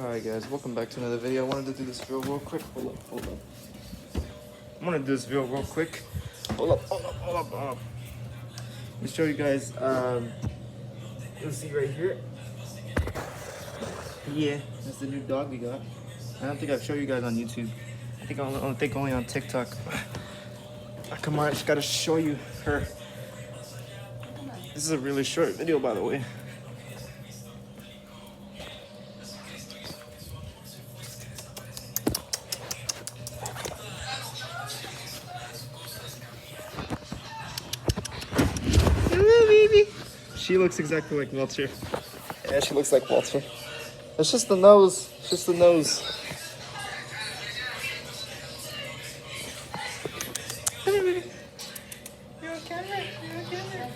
Alright guys, welcome back to another video. I wanted to do this video real quick. Hold up. I want to do this video real quick. Hold up. Let me show you guys, you'll see right here. Yeah, that's the new dog we got. I don't think I've showed you guys on YouTube. I think only on TikTok. Come on, I just gotta show you her. This is a really short video, by the way. Hello, baby. She looks exactly like Walter. Yeah, she looks like Walter. It's just the nose. It's just the nose. Come here, baby. You're on camera. You're on camera.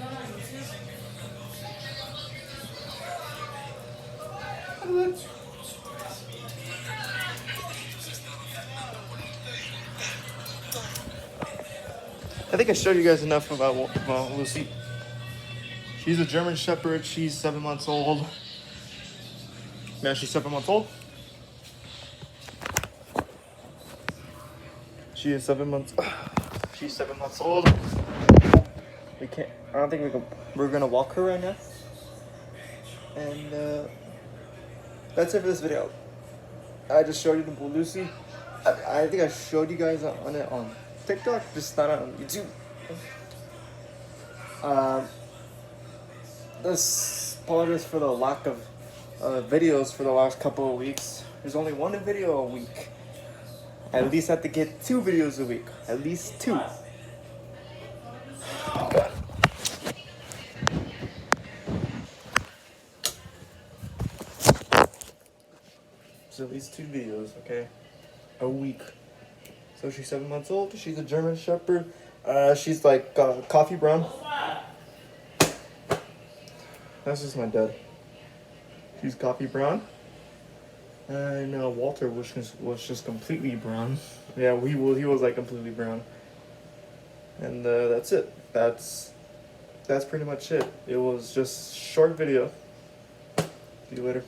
Hello. I think I showed you guys enough about Lucy. She's a German Shepherd. She's 7 months old. Yeah, she's 7 months old. She is 7 months. She's 7 months old. We can't. I don't think we're gonna walk her right now. And that's it for this video. I just showed you the Lucy. I think I showed you guys on it on TikTok, just not on YouTube. This apologies for the lack of videos for the last couple of weeks. There's only one video a week. At least I have to get 2 videos a week. At least 2. God. So at least 2 videos, okay? A week. So she's 7 months old. She's a German Shepherd. She's like coffee brown. That's just my dad. She's coffee brown. And Walter was just completely brown. Yeah, he was like completely brown. And that's it. That's pretty much it. It was just a short video. See you later.